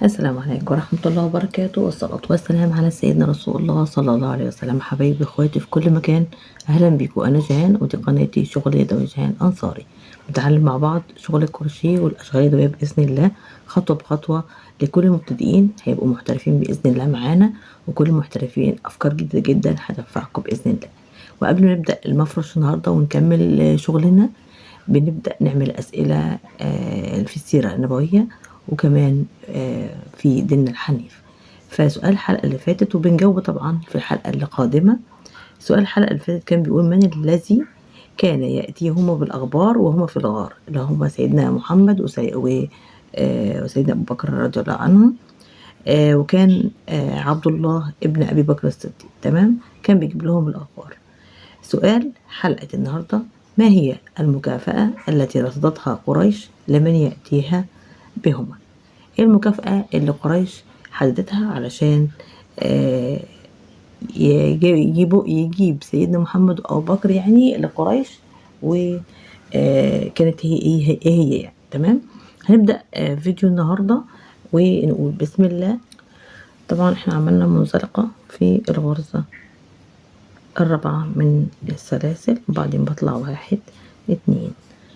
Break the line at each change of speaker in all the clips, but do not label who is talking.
السلام عليكم ورحمة الله وبركاته، والصلاة والسلام على سيدنا رسول الله صلى الله عليه وسلم. حبايبي اخواتي في كل مكان، أهلا بيكم. أنا جيهان ودي قناتي شغل يدوي جيهان أنصاري. بنتعلم مع بعض شغل الكروشيه والأشغال اليدوية بإذن الله خطوة بخطوة. لكل المبتدئين هيبقوا محترفين بإذن الله معانا، وكل المحترفين أفكار جديدة جدا هتنفعكم بإذن الله. وقبل ما نبدأ المفرش النهاردة ونكمل شغلنا، بنبدأ نعمل أسئلة في السيرة النبوية، وكمان في ديننا الحنيف. فسؤال الحلقة اللي فاتت وبنجاوب طبعا في الحلقة اللي قادمة. سؤال الحلقة اللي فاتت كان بيقول: من الذي كان يأتيهما بالأخبار وهما في الغار؟ اللي هما سيدنا محمد وسيدنا أبو بكر رضي الله عنه. وكان عبد الله ابن أبي بكر الصديق. تمام، كان بيجيب لهم الأخبار. سؤال حلقة النهاردة: ما هي المكافأة التي رصدتها قريش لمن يأتيها بهما؟ ايه المكافأة اللي قريش حددتها علشان يجيب سيدنا محمد وأبو بكر يعني لقريش، وكانت هي ايه هي يعني. تمام، هنبدأ فيديو النهاردة ونقول بسم الله. طبعا احنا عملنا منزلقة في الغرزة الرابعة من السلاسل، وبعدين بطلع 1 2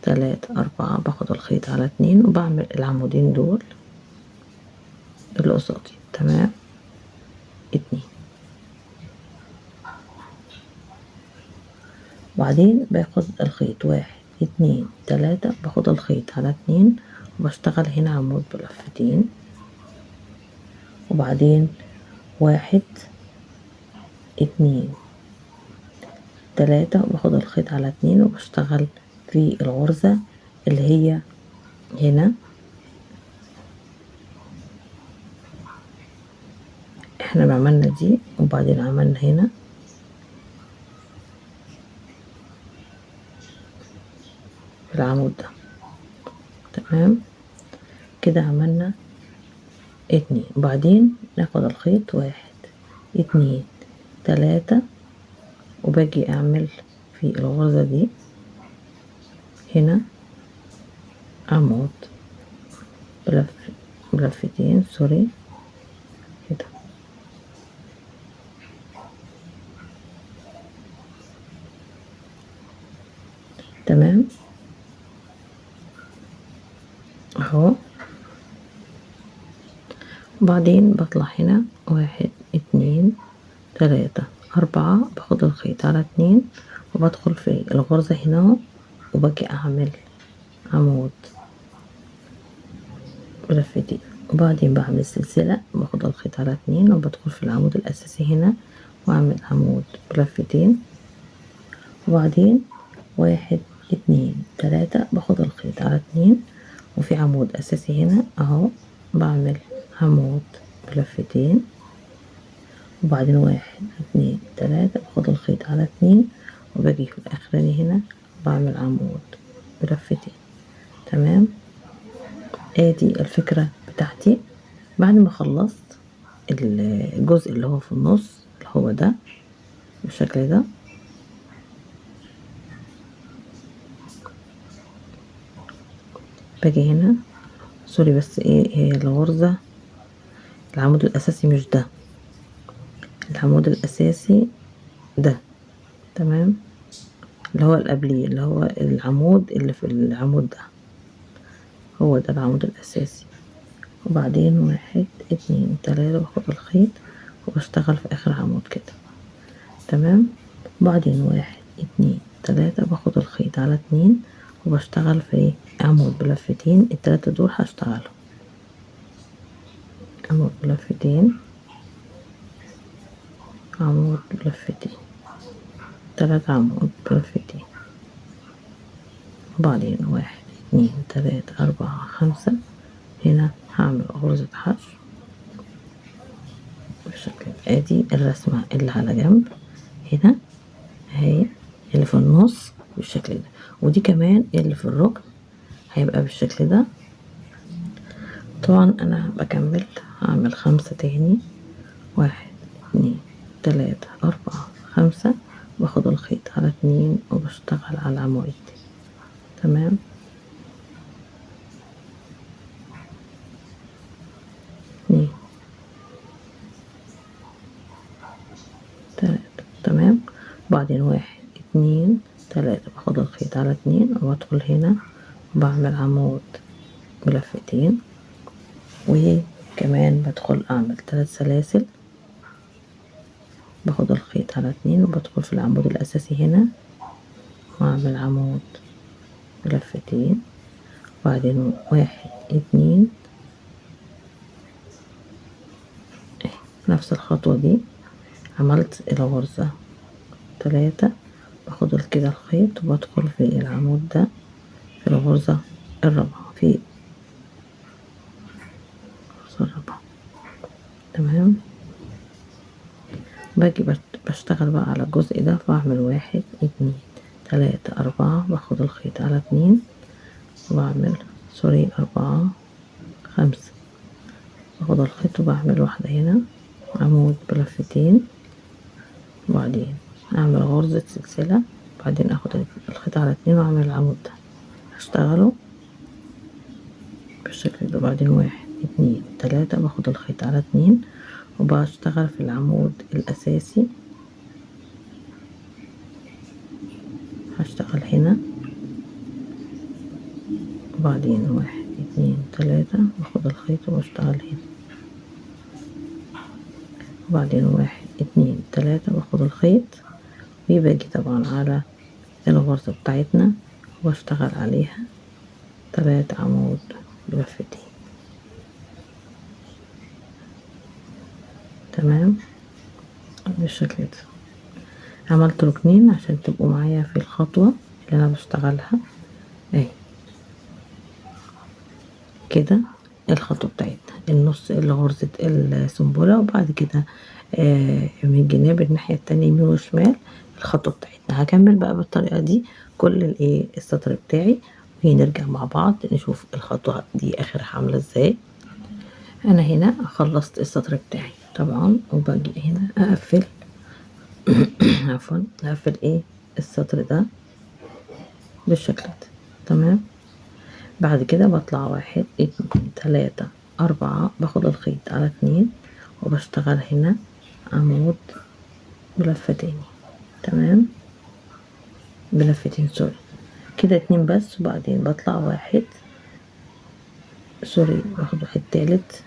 3 4، باخد الخيط على 2 وبعمل العمودين دول اللي قصادي. تمام، 2، وبعدين باخد الخيط 1 2 3، باخد الخيط على 2 وبشتغل هنا عمود بلفتين، وبعدين 1 2 3، وباخد الخيط على 2 وبشتغل في الغرزة اللي هي هنا. احنا عملنا دي وبعدين عملنا هنا في العمود ده. تمام كده عملنا 2، وبعدين ناخد الخيط 1 2 3، وباجي اعمل في الغرزة دي هنا عمود بلفتين، سوري كده. تمام اهو، وبعدين بطلع هنا 1 2 3 4، باخد الخيط على 2 وبدخل في الغرزة هنا اهو، وباجي اعمل عمود بلفتين، وبعدين بعمل سلسلة، باخد الخيط على 2 وبدخل في العمود الأساسي هنا وأعمل عمود بلفتين، وبعدين 1 2 3، باخد الخيط على 2 وفي عمود أساسي هنا أهو، بعمل عمود بلفتين، وبعدين 1 2 3، باخد الخيط على 2 وباجي في الأخراني هنا بعمل عمود بلفتين. تمام، ادي الفكرة بتاعتي. بعد ما خلصت الجزء اللي هو في النص اللي هو ده بالشكل ده، باجي هنا، سوري بس ايه هي الغرزة، العمود الاساسي مش ده، العمود الاساسي ده. تمام، اللي هو القبلي، اللي هو العمود اللي في العمود ده، هو ده العمود الاساسي. وبعدين 1 2 3، باخد الخيط وبشتغل في اخر عمود كده. تمام، وبعدين 1 2 3، باخد الخيط على 2 وبشتغل في عمود بلفتين. التلاتة دول هشتغلهم عمود بلفتين، عمود بلفتين، 3 عمود بلفتين، وبعدين 1 2 3 4 5. هنا هعمل غرزة حشو بالشكل ده. ادي الرسمة اللي على جنب هنا اهي، اللي في النص بالشكل ده، ودي كمان اللي في الركن هيبقى بالشكل ده. طبعا انا بكمل، هعمل 5 تاني، 1 2 3 4 5، باخد الخيط على 2 وبشتغل على العمود. تمام، وبعدين 1 2 3 باخد الخيط على 2 وبدخل هنا وبعمل عمود بلفتين، وكمان بدخل اعمل 3 سلاسل، باخد الخيط على 2 وبدخل في العمود الاساسي هنا واعمل عمود بلفتين، وبعدين 1 2 نفس الخطوة دي عملت الغرزة 3، باخد كده الخيط وبدخل في العمود ده في الغرزة الرابعة في الغرزة الرابعة. تمام، باجي بشتغل بقى على الجزء ده، فاعمل 1 2 3 4 باخد الخيط على 2 وبعمل 4 5 باخد الخيط وبعمل واحدة هنا عمود بلفتين، وبعدين اعمل غرزة سلسلة، بعدين اخد الخيط على 2 واعمل العمود ده هشتغله بالشكل ده. بعدين 1 2 3 باخد الخيط على 2 وبشتغل في العمود الاساسي، هشتغل هنا، وبعدين 1 2 3 باخد الخيط وبشتغل هنا، وبعدين 1 2 3 باخد الخيط وباجي طبعا على الغرزة بتاعتنا واشتغل عليها 3 عمود بلفتين. تمام بالشكل ده. عملت ركنين عشان تبقوا معايا في الخطوة اللي انا بشتغلها اهي كده. الخطوة بتاعتنا النص اللي غرزة السنبلة، وبعد كده من الجناب الناحية التانية يمين وشمال الخطوة بتاعتنا. هكمل بقى بالطريقة دي كل السطر بتاعي، ونرجع مع بعض نشوف الخطوة دي اخرها عاملة ازاي. انا هنا خلصت السطر بتاعي طبعا، وباجي هنا اقفل عفوا اقفل السطر ده بالشكل ده. تمام، بعد كده بطلع 1 2 3 4 باخد الخيط على 2 وبشتغل هنا عمود بلفتين. تمام، بلفتين سوري كده 2 بس، وبعدين بطلع 1 سوري باخد واحد تالت،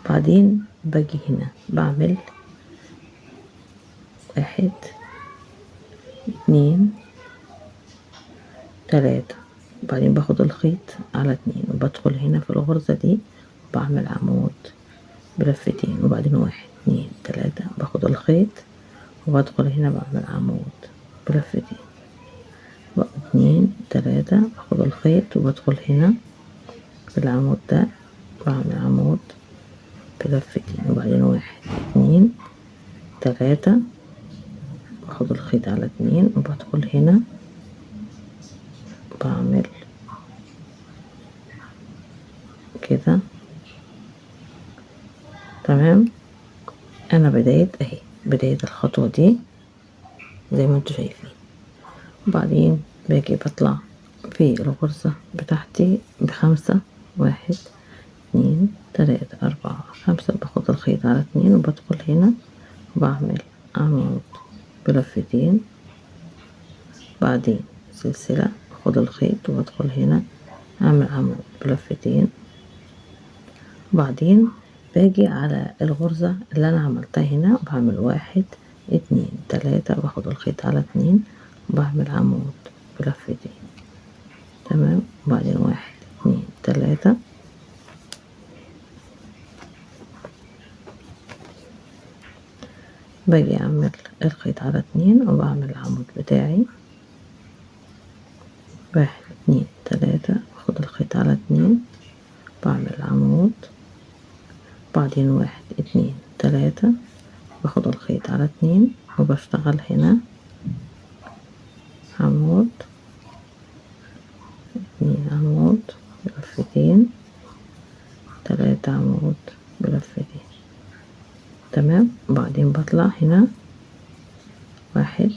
بعدين باجي هنا بعمل 1 2 3 وبعدين باخد الخيط على 2 وبدخل هنا في الغرزة دي بعمل عمود بلفتين، وبعدين 1 2 3 باخد الخيط وبدخل هنا بعمل عمود بلفتين، 2 3 باخد الخيط وبدخل هنا في العمود ده بعمل عمود بلفتين، وبعدين 1 2 3 باخد الخيط على 2 وبدخل هنا بعمل كده. تمام، انا بداية الخطوة دي زي ما انتوا شايفين. وبعدين باجي بطلع في الغرزة بتاعتي ب5 1 2 3 4 5 باخد الخيط على 2 وبدخل هنا وبعمل عمود بلفتين، بعدين سلسلة باخد الخيط وبدخل هنا اعمل عمود بلفتين، وبعدين باجي على الغرزة اللي انا عملتها هنا بعمل 1 2 3 باخد الخيط على 2 وبعمل عمود بلفتين. تمام، وبعدين 1 2 3 باجي اعمل الخيط على 2 وبعمل العمود بتاعي 1 2 3 باخد الخيط على 2 بعمل عمود، بعدين 1 2 3 باخد الخيط على 2 وبشتغل هنا عمود 2 عمود بلفتين 3 عمود بلفتين. تمام، وبعدين بطلع هنا 1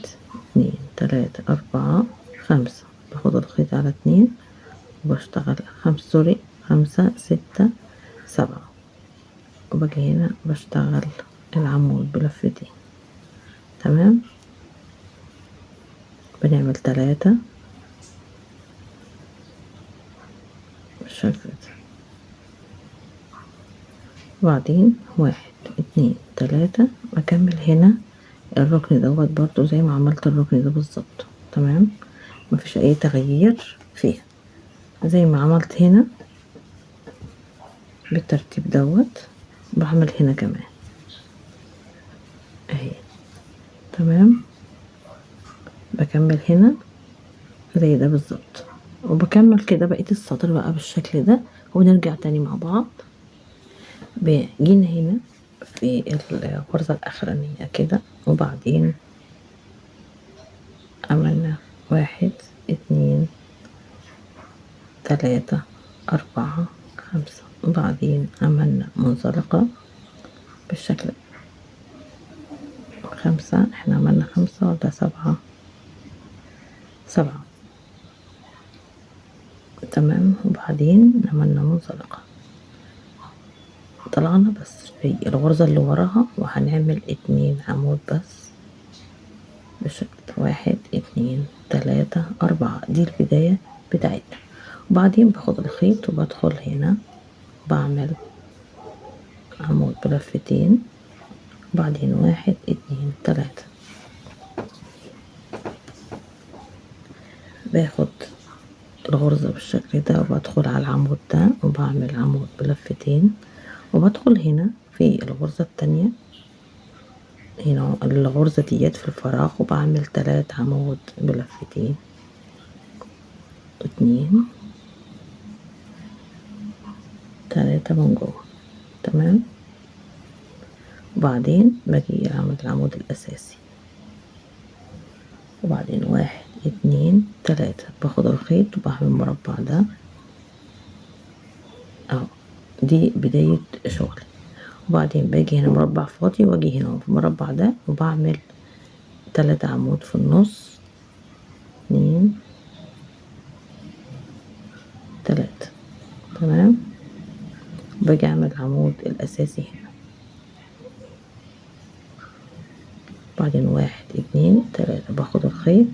2 3 4 5 باخد الخيط على 2 وبشتغل 5 سوري 5 6 7. وباجي هنا بشتغل العمود بلفتين. تمام. بنعمل 3 بالشكل ده، وبعدين 1 2 3 بكمل هنا الركن دوت برضو زي ما عملت الركن ده بالظبط. تمام، مفيش اي تغيير فيها، زي ما عملت هنا بالترتيب دوت بعمل هنا كمان اهي. تمام، بكمل هنا زي ده بالظبط، وبكمل كده بقية السطر بقى بالشكل ده، ونرجع تاني مع بعض. جينا هنا في الغرزة الأخرانية كده، وبعدين عملنا 1 2 3 4 5، وبعدين عملنا منزلقة بالشكل ده 5. احنا عملنا 5 ولا 7؟ 7. تمام، وبعدين عملنا منزلقة، طلعنا بس في الغرزة اللي وراها وهنعمل 2 عمود بس بالشكل ده 1 2 3 4. دي البداية بتاعتنا. وبعدين باخد الخيط وبدخل هنا بعمل عمود بلفتين، وبعدين 1 2 3 باخد الغرزة بالشكل ده، وبدخل على العمود ده وبعمل عمود بلفتين، وبدخل هنا في الغرزة التانية هنا الغرزة ديت في الفراغ، وبعمل 3 عمود بلفتين 2 3 من جوه. تمام، وبعدين باجي اعمل العمود الاساسي، وبعدين 1 2 3 باخد الخيط وبعمل المربع ده اهو. دي بداية شغلي. وبعدين باجي هنا مربع فاضي، واجي هنا في المربع ده وبعمل 3 عمود في النص 2 3. تمام، باجي اعمل العمود الاساسي هنا، بعدين 1 2 3 باخد الخيط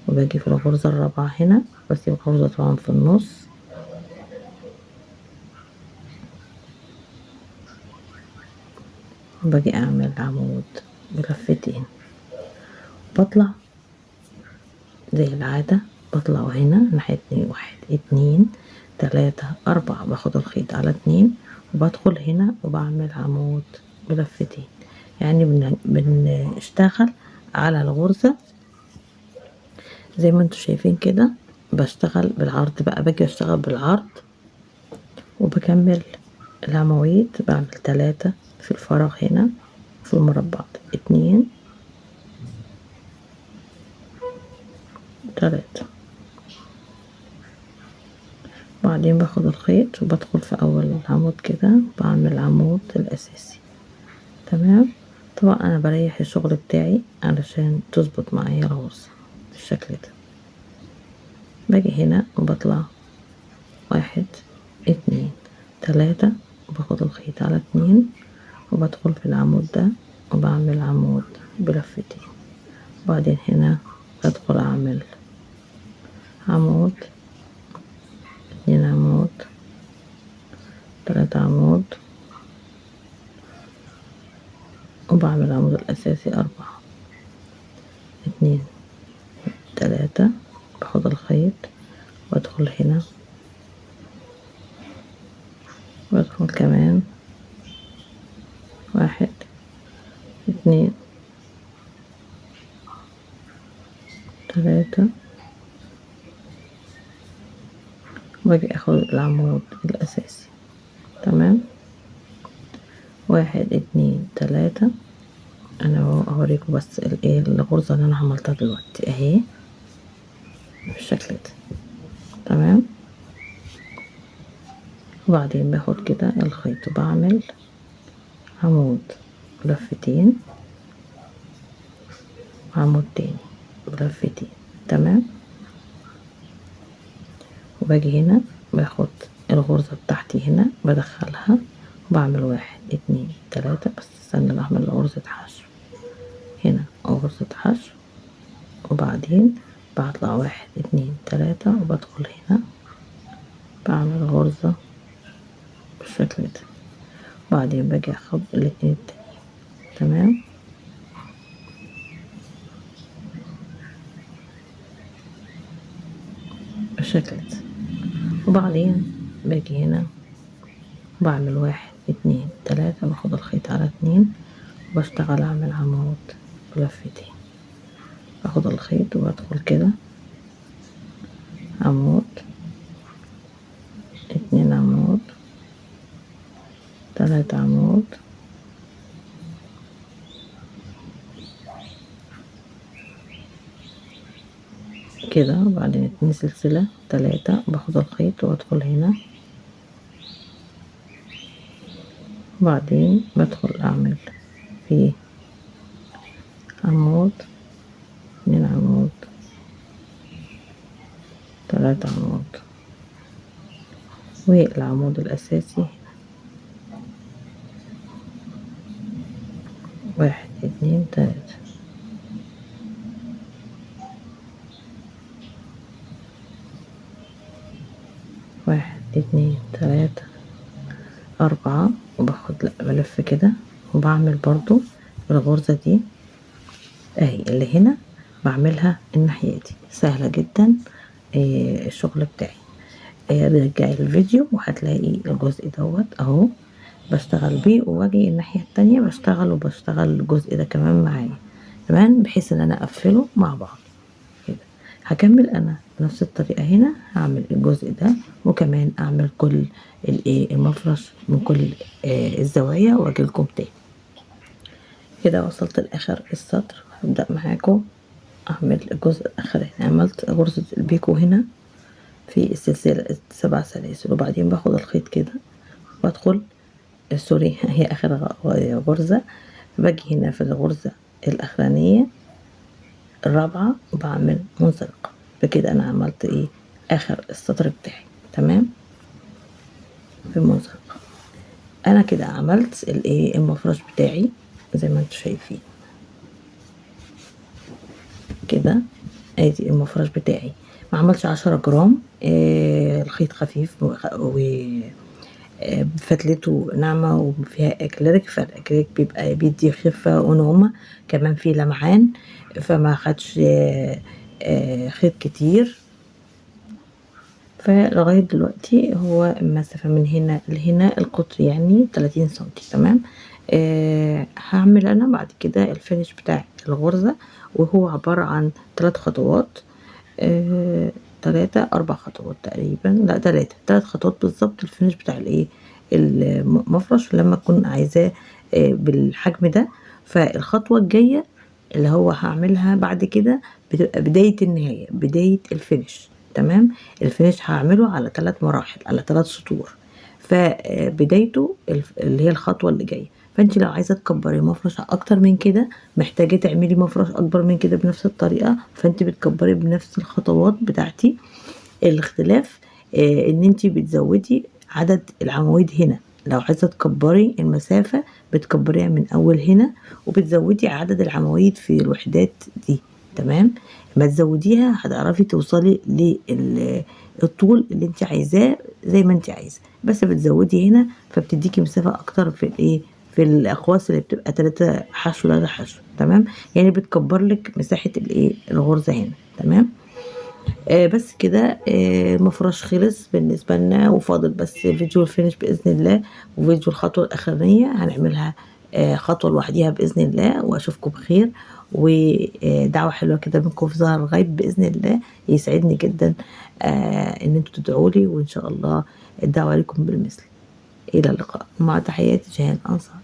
وباجي في الغرزة الرابعة هنا، بسيب الغرزة طبعا في النص، وباجي اعمل عمود بلفتين، بطلع زي العادة، بطلع هنا ناحية 1 2 3 4 باخد الخيط على 2 وبدخل هنا وبعمل عمود بلفتين. يعني بنشتغل على الغرزة زي ما انتوا شايفين كده. بشتغل بالعرض بقى، باجي اشتغل بالعرض وبكمل العواميد، بعمل 3 في الفراغ هنا في المربع ده 2 3، بعدين باخد الخيط وبدخل في اول العمود كده بعمل العمود الاساسي. تمام، طبعا انا بريح الشغل بتاعي علشان تظبط معايا الغرزة بالشكل ده. باجي هنا وبطلع 1 2 3 وباخد الخيط على 2 وبدخل في العمود ده وبعمل عمود بلفتين، وبعدين هنا بدخل اعمل عمود 2 عمود 3 عمود، وبعمل العمود الاساسي 4 2 3 باخد الخيط وادخل هنا وادخل كمان 1 2 3 واجي اخد العمود الاساسي. تمام، 1 2 3. انا اوريكم بس الايه الغرزة اللي انا عملتها دلوقتي اهي بالشكل ده. تمام، وبعدين باخد كده الخيط وبعمل عمود بلفتين وعمود تاني بلفتين. تمام، وباجي هنا باخد الغرزة بتاعتي هنا بدخلها وبعمل 1 2 3. بس استنى اعمل غرزة حشو هنا، غرزة حشو، وبعدين بطلع 1 2 3 وبدخل هنا بعمل غرزة بالشكل ده، وبعدين باجي اخد الاتنين التانيين. تمام، بالشكل ده. وبعدين باجي هنا بعمل 1 2 3، باخد الخيط على 2 وبشتغل اعمل عمود بلفتين، باخد الخيط وبدخل كده عمود، 2 عمود، 3 عمود، كده، وبعدين 2 سلسلة 3، باخد الخيط وادخل هنا، وبعدين بدخل اعمل فيه عمود، 2 عمود، 3 عمود، والعمود الاساسي 1 2 3. 1 2 3 4، وباخد بلف كده وبعمل برضو الغرزة دي اهي اللي هنا، بعملها الناحية دي. سهلة جدا الشغل بتاعي. رجعي الفيديو وهتلاقي الجزء دوت اهو بشتغل بيه، واجي الناحية التانية بشتغل وبشتغل الجزء ده كمان معايا كمان، بحيث ان انا اقفله مع بعض كده. هكمل انا بنفس الطريقة هنا، هعمل الجزء ده وكمان اعمل كل المفرش من كل الزوايا، واجي لكم تاني. كده وصلت لاخر السطر. هبدأ معاكم اعمل الجزء الاخراني. عملت غرزة البيكو هنا في السلسلة 7 سلاسل، وبعدين باخد الخيط كده وادخل سوري هي اخر غرزة، باجي هنا في الغرزة الاخرانية الرابعة وبعمل منزلقة. بكده انا عملت اخر السطر بتاعي. تمام، في المنزلقة انا كده عملت المفرش بتاعي زي ما انتم شايفين كده. ادي المفرش بتاعي، ما عملش 10 جرام. الخيط خفيف فتلته ناعمة وفيها اكليريك، فالاكليريك بيبقى بيدي خفة ونعومة، كمان في لمعان، فما خدش خيط كتير. فلغاية دلوقتي هو المسافة من هنا لهنا القطر يعني 30 سنتي. تمام. هعمل انا بعد كده الفينش بتاع الغرزة، وهو عبارة عن 3 خطوات، 3 4 خطوات تقريبا، لا 3 خطوات بالظبط. الفينش بتاع المفرش لما اكون عايزاه بالحجم ده. فالخطوة الجاية اللي هو هعملها بعد كده بتبقى بداية النهاية، بداية الفينش. تمام، الفينش هعمله على 3 مراحل، على 3 سطور. فبدايته اللي هي الخطوة اللي جاية. فانت لو عايزة تكبري مفرش اكتر من كده، محتاجة تعملي مفرش اكبر من كده بنفس الطريقة، فانت بتكبري بنفس الخطوات بتاعتي. الاختلاف ان انت بتزودي عدد العواميد هنا. لو عايزة تكبري المسافة بتكبريها من اول هنا، وبتزودي عدد العواميد في الوحدات دي. تمام، ما تزوديها هتعرفي توصلي للطول اللي انت عايزاه زي ما انت عايزه، بس بتزودي هنا فبتديكي مسافة اكتر في الاقواس اللي بتبقى 3 حشو 3 حشو. تمام، يعني بتكبر لك مساحة الغرزة هنا. تمام. بس كده المفرش خلص بالنسبة لنا، وفاضل بس فيديو الفينش بإذن الله، وفيديو الخطوة الأخرانية هنعملها خطوة لوحديها بإذن الله. وأشوفكم بخير، ودعوة حلوة كده منكم في ظهر الغيب بإذن الله. يسعدني جدا إن انتوا تدعوا لي، وإن شاء الله الدعوة لكم بالمثل. إلى اللقاء، مع تحياتي جيهان أنصار.